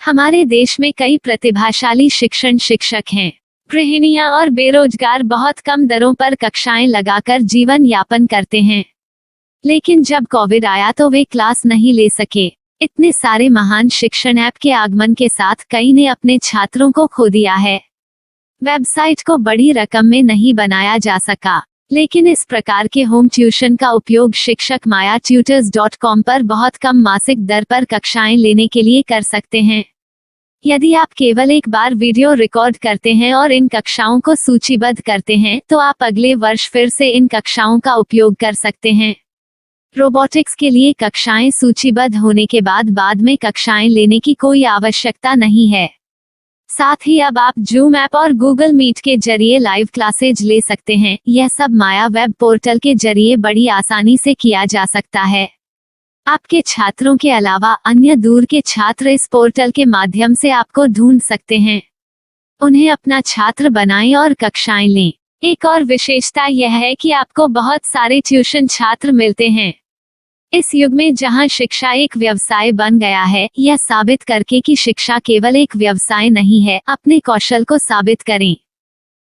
हमारे देश में कई प्रतिभाशाली शिक्षण शिक्षक हैं। गृहिणियां और बेरोजगार बहुत कम दरों पर कक्षाएं लगाकर जीवन यापन करते हैं। लेकिन जब कोविड आया तो वे क्लास नहीं ले सके। इतने सारे महान शिक्षण ऐप के आगमन के साथ कई ने अपने छात्रों को खो दिया है। वेबसाइट को बड़ी रकम में नहीं बनाया जा सका, लेकिन इस प्रकार के होम ट्यूशन का उपयोग शिक्षक myatutors.com पर बहुत कम मासिक दर पर कक्षाएं लेने के लिए कर सकते हैं। यदि आप केवल एक बार वीडियो रिकॉर्ड करते हैं और इन कक्षाओं को सूचीबद्ध करते हैं तो आप अगले वर्ष फिर से इन कक्षाओं का उपयोग कर सकते हैं। रोबोटिक्स के लिए कक्षाएं सूचीबद्ध होने के बाद में कक्षाएं लेने की कोई आवश्यकता नहीं है। साथ ही अब आप जूम ऐप और गूगल मीट के जरिए लाइव क्लासेज ले सकते हैं। यह सब माया वेब पोर्टल के जरिए बड़ी आसानी से किया जा सकता है। आपके छात्रों के अलावा अन्य दूर के छात्र इस पोर्टल के माध्यम से आपको ढूंढ सकते हैं। उन्हें अपना छात्र बनाएं और कक्षाएं लें। एक और विशेषता यह है कि आपको बहुत सारे ट्यूशन छात्र मिलते हैं। इस युग में जहां शिक्षा एक व्यवसाय बन गया है, यह साबित करके कि शिक्षा केवल एक व्यवसाय नहीं है, अपने कौशल को साबित करें,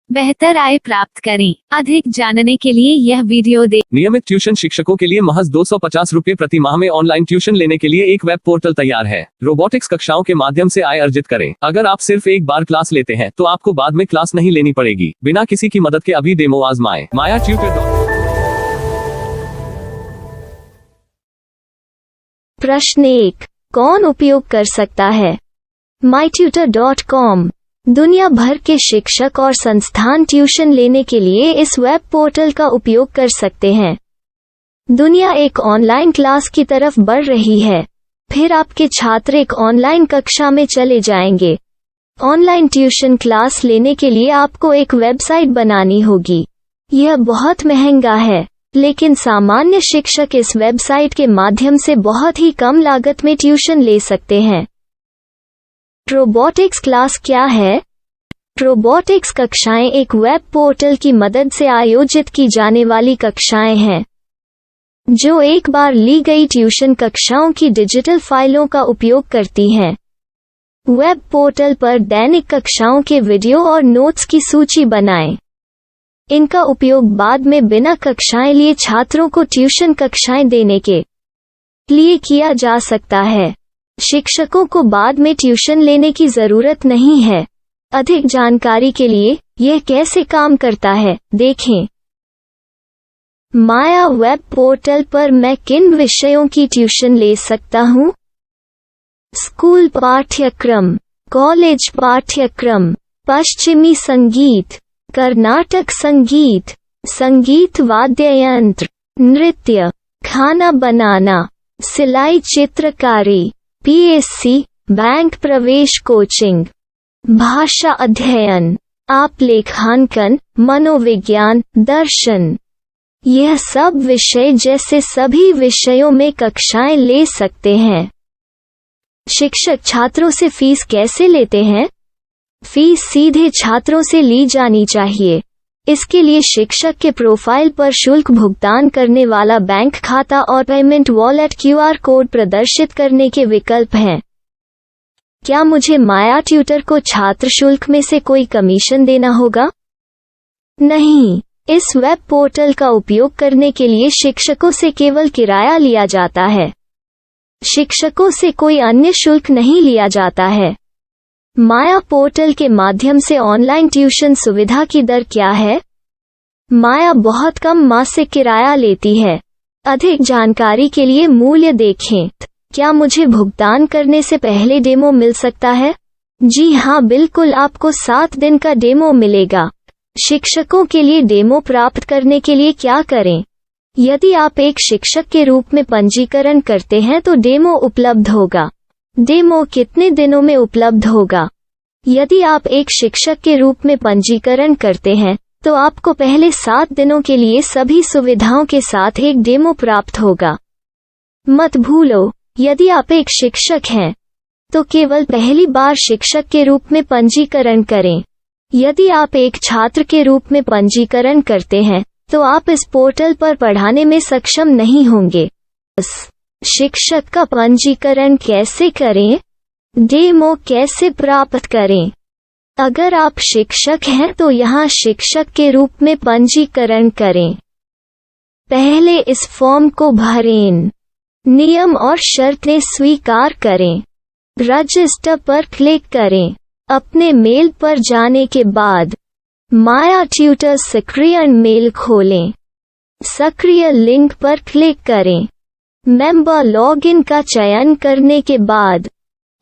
बेहतर आय प्राप्त करें। अधिक जानने के लिए यह वीडियो देखें। नियमित ट्यूशन शिक्षकों के लिए महज 250 रुपए प्रति माह में ऑनलाइन ट्यूशन लेने के लिए एक वेब पोर्टल तैयार है। रोबोटिक्स कक्षाओं के माध्यम से आय अर्जित करें। अगर आप सिर्फ एक बार क्लास लेते हैं तो आपको बाद में क्लास नहीं लेनी पड़ेगी। बिना किसी की मदद के अभी डेमो आजमाएं। myatutors.com। प्रश्न 1, कौन उपयोग कर सकता है? mytutor.com दुनिया भर के शिक्षक और संस्थान ट्यूशन लेने के लिए इस वेब पोर्टल का उपयोग कर सकते हैं। दुनिया एक ऑनलाइन क्लास की तरफ बढ़ रही है। फिर आपके छात्र एक ऑनलाइन कक्षा में चले जाएंगे। ऑनलाइन ट्यूशन क्लास लेने के लिए आपको एक वेबसाइट बनानी होगी। यह बहुत महंगा है, लेकिन सामान्य शिक्षक इस वेबसाइट के माध्यम से बहुत ही कम लागत में ट्यूशन ले सकते हैं। रोबोटिक्स क्लास क्या है? रोबोटिक्स कक्षाएं एक वेब पोर्टल की मदद से आयोजित की जाने वाली कक्षाएं हैं, जो एक बार ली गई ट्यूशन कक्षाओं की डिजिटल फाइलों का उपयोग करती हैं। वेब पोर्टल पर दैनिक कक्षाओं के वीडियो और नोट्स की सूची बनाएं। इनका उपयोग बाद में बिना कक्षाएं लिए छात्रों को ट्यूशन कक्षाएं देने के लिए किया जा सकता है। शिक्षकों को बाद में ट्यूशन लेने की जरूरत नहीं है। अधिक जानकारी के लिए यह कैसे काम करता है, देखें। माया वेब पोर्टल पर मैं किन विषयों की ट्यूशन ले सकता हूँ? स्कूल पाठ्यक्रम, कॉलेज पाठ्यक्रम, पश्चिमी संगीत, कर्नाटक संगीत, संगीत वाद्य यंत्र, नृत्य, खाना बनाना, सिलाई चित्रकारी, पीएससी, बैंक प्रवेश कोचिंग, भाषा अध्ययन, आप लेखांकन, मनोविज्ञान, दर्शन। यह सब विषय जैसे सभी विषयों में कक्षाएं ले सकते हैं। शिक्षक छात्रों से फीस कैसे लेते हैं? फीस सीधे छात्रों से ली जानी चाहिए। इसके लिए शिक्षक के प्रोफाइल पर शुल्क भुगतान करने वाला बैंक खाता और पेमेंट वॉलेट क्यूआर कोड प्रदर्शित करने के विकल्प हैं। क्या मुझे माया ट्यूटर को छात्र शुल्क में से कोई कमीशन देना होगा? नहीं, इस वेब पोर्टल का उपयोग करने के लिए शिक्षकों से केवल किराया लिया जाता है। शिक्षकों से कोई अन्य शुल्क नहीं लिया जाता है। माया पोर्टल के माध्यम से ऑनलाइन ट्यूशन सुविधा की दर क्या है? माया बहुत कम मासिक किराया लेती है। अधिक जानकारी के लिए मूल्य देखें। क्या मुझे भुगतान करने से पहले डेमो मिल सकता है? जी हाँ, बिल्कुल, आपको 7 दिन का डेमो मिलेगा। शिक्षकों के लिए डेमो प्राप्त करने के लिए क्या करें? यदि आप एक शिक्षक के रूप में पंजीकरण करते हैं तो डेमो उपलब्ध होगा। डेमो कितने दिनों में उपलब्ध होगा? यदि आप एक शिक्षक के रूप में पंजीकरण करते हैं तो आपको पहले 7 दिनों के लिए सभी सुविधाओं के साथ एक डेमो प्राप्त होगा। मत भूलो, यदि आप एक शिक्षक हैं तो केवल पहली बार शिक्षक के रूप में पंजीकरण करें। यदि आप एक छात्र के रूप में पंजीकरण करते हैं तो आप इस पोर्टल पर पढ़ाने में सक्षम नहीं होंगे। शिक्षक का पंजीकरण कैसे करें? डेमो कैसे प्राप्त करें? अगर आप शिक्षक हैं तो यहाँ शिक्षक के रूप में पंजीकरण करें। पहले इस फॉर्म को भरें। नियम और शर्तें स्वीकार करें। रजिस्टर पर क्लिक करें। अपने मेल पर जाने के बाद माया ट्यूटर सक्रिय मेल खोलें। सक्रिय लिंक पर क्लिक करें। मेंबर लॉगिन का चयन करने के बाद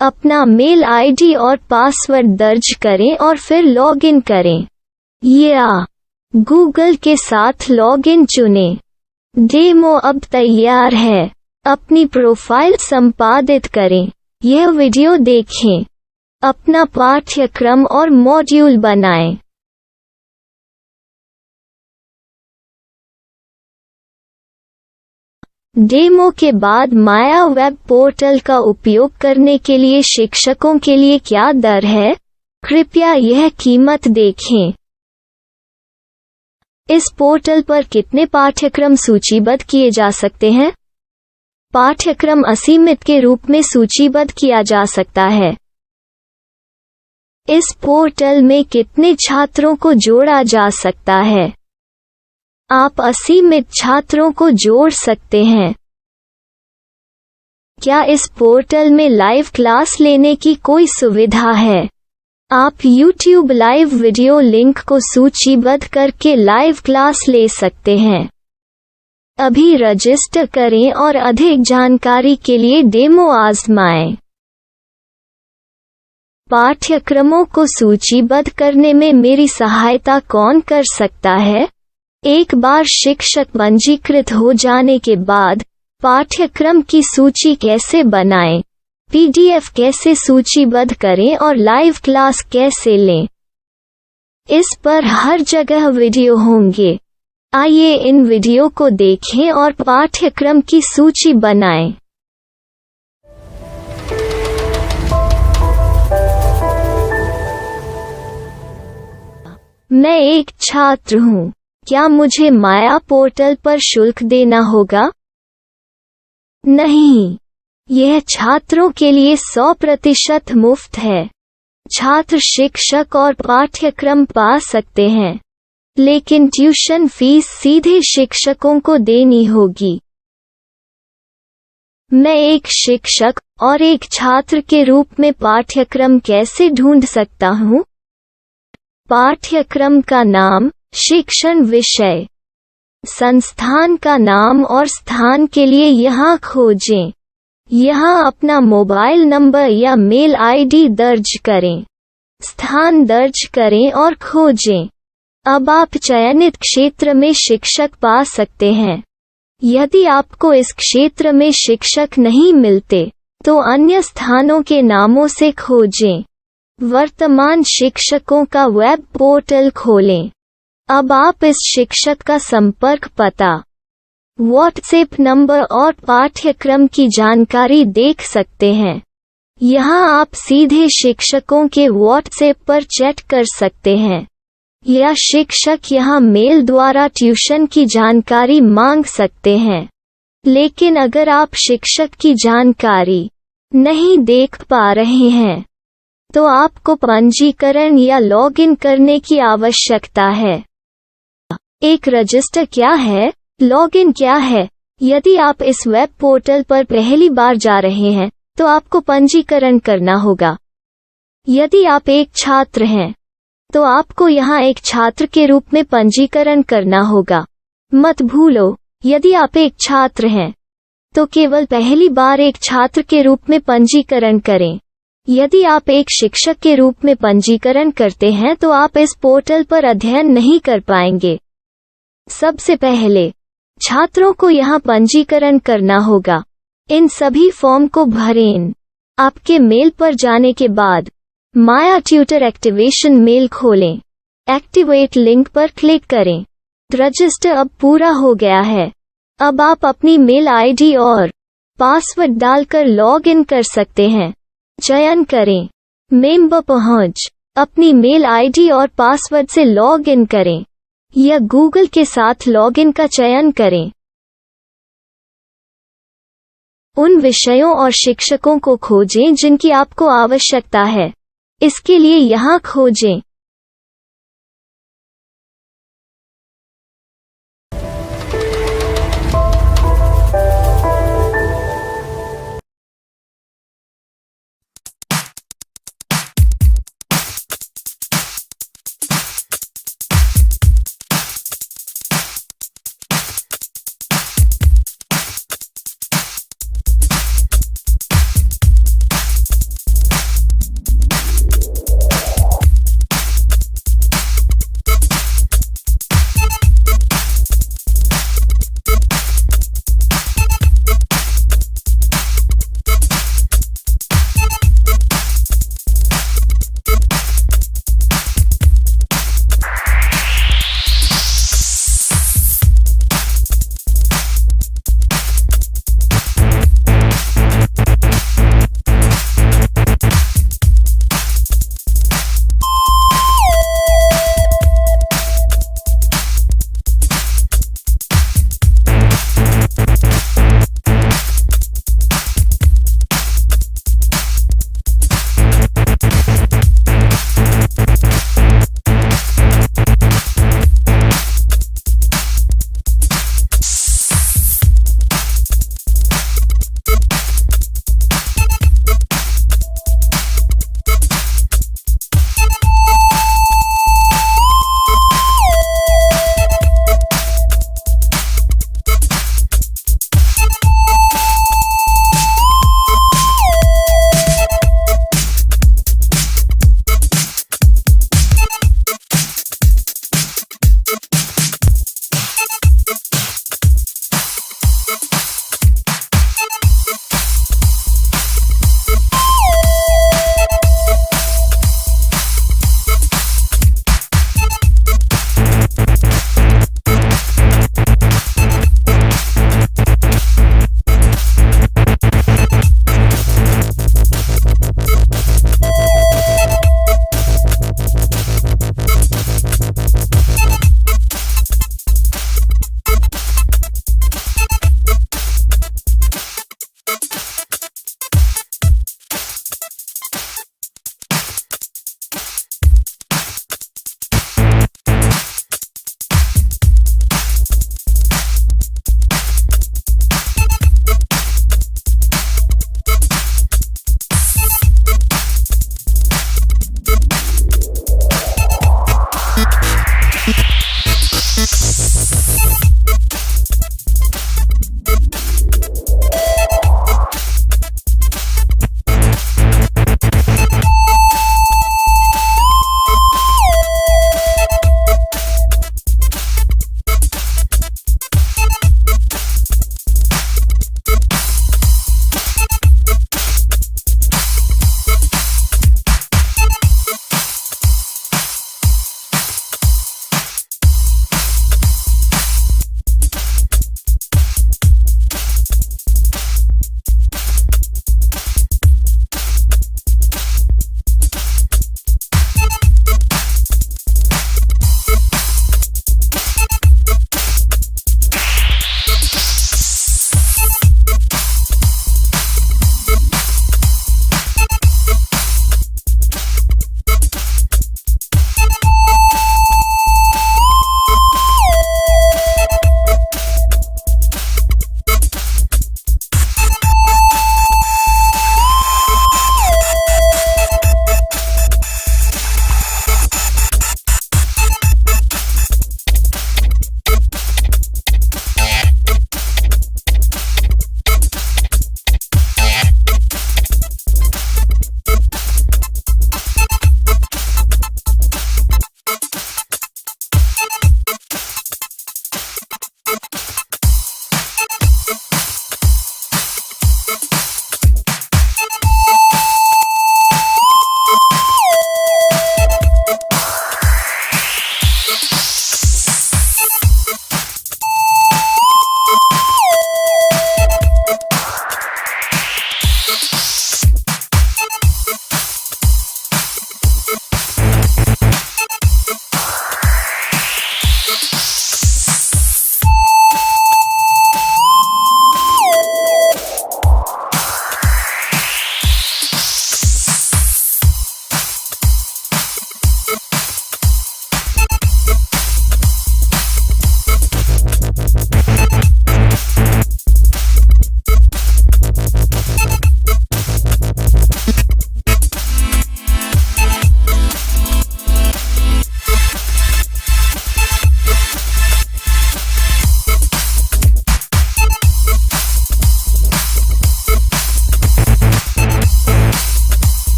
अपना मेल आईडी और पासवर्ड दर्ज करें और फिर लॉगिन करें या गूगल के साथ लॉगिन चुनें। डेमो अब तैयार है। अपनी प्रोफाइल संपादित करें। यह वीडियो देखें। अपना पाठ्यक्रम और मॉड्यूल बनाएं। डेमो के बाद माया वेब पोर्टल का उपयोग करने के लिए शिक्षकों के लिए क्या दर है? कृपया यह कीमत देखें। इस पोर्टल पर कितने पाठ्यक्रम सूचीबद्ध किए जा सकते हैं? पाठ्यक्रम असीमित के रूप में सूचीबद्ध किया जा सकता है। इस पोर्टल में कितने छात्रों को जोड़ा जा सकता है? आप असीमित छात्रों को जोड़ सकते हैं। क्या इस पोर्टल में लाइव क्लास लेने की कोई सुविधा है? आप YouTube लाइव वीडियो लिंक को सूचीबद्ध करके लाइव क्लास ले सकते हैं। अभी रजिस्टर करें और अधिक जानकारी के लिए डेमो आजमाएं। पाठ्यक्रमों को सूचीबद्ध करने में मेरी सहायता कौन कर सकता है? एक बार शिक्षक पंजीकृत हो जाने के बाद पाठ्यक्रम की सूची कैसे बनाएं? PDF कैसे सूचीबद्ध करें और लाइव क्लास कैसे लें? इस पर हर जगह वीडियो होंगे। आइए इन वीडियो को देखें और पाठ्यक्रम की सूची बनाएं। मैं एक छात्र हूँ। क्या मुझे माया पोर्टल पर शुल्क देना होगा? नहीं, यह छात्रों के लिए 100% मुफ्त है। छात्र शिक्षक और पाठ्यक्रम पा सकते हैं, लेकिन ट्यूशन फीस सीधे शिक्षकों को देनी होगी। मैं एक शिक्षक और एक छात्र के रूप में पाठ्यक्रम कैसे ढूंढ सकता हूँ? पाठ्यक्रम का नाम, शिक्षण विषय, संस्थान का नाम और स्थान के लिए यहाँ खोजें। यहाँ अपना मोबाइल नंबर या मेल आईडी दर्ज करें। स्थान दर्ज करें और खोजें। अब आप चयनित क्षेत्र में शिक्षक पा सकते हैं। यदि आपको इस क्षेत्र में शिक्षक नहीं मिलते, तो अन्य स्थानों के नामों से खोजें। वर्तमान शिक्षकों का वेब पोर्टल खोलें। अब आप इस शिक्षक का संपर्क पता, व्हाट्सएप नंबर और पाठ्यक्रम की जानकारी देख सकते हैं। यहाँ आप सीधे शिक्षकों के व्हाट्सएप पर चैट कर सकते हैं या शिक्षक यहाँ मेल द्वारा ट्यूशन की जानकारी मांग सकते हैं। लेकिन अगर आप शिक्षक की जानकारी नहीं देख पा रहे हैं, तो आपको पंजीकरण या लॉगिन करने की आवश्यकता है। एक रजिस्टर क्या है? लॉगिन क्या है? यदि आप इस वेब पोर्टल पर पहली बार जा रहे हैं, तो आपको पंजीकरण करना होगा। यदि आप एक छात्र हैं, तो आपको यहाँ एक छात्र के रूप में पंजीकरण करना होगा। मत भूलो, यदि आप एक छात्र हैं, तो केवल पहली बार एक छात्र के रूप में पंजीकरण करें। यदि आप एक शिक्षक के रूप में पंजीकरण करते हैं, तो आप इस पोर्टल पर अध्ययन नहीं कर पाएंगे। सबसे पहले छात्रों को यहाँ पंजीकरण करना होगा। इन सभी फॉर्म को भरें। आपके मेल पर जाने के बाद माया ट्यूटर एक्टिवेशन मेल खोलें। एक्टिवेट लिंक पर क्लिक करें। रजिस्टर अब पूरा हो गया है। अब आप अपनी मेल आईडी और पासवर्ड डालकर लॉग इन कर सकते हैं। चयन करें मेंबर पहुंच। अपनी मेल आईडी और पासवर्ड से लॉग इन करें या गूगल के साथ लॉगिन का चयन करें। उन विषयों और शिक्षकों को खोजें जिनकी आपको आवश्यकता है। इसके लिए यहाँ खोजें।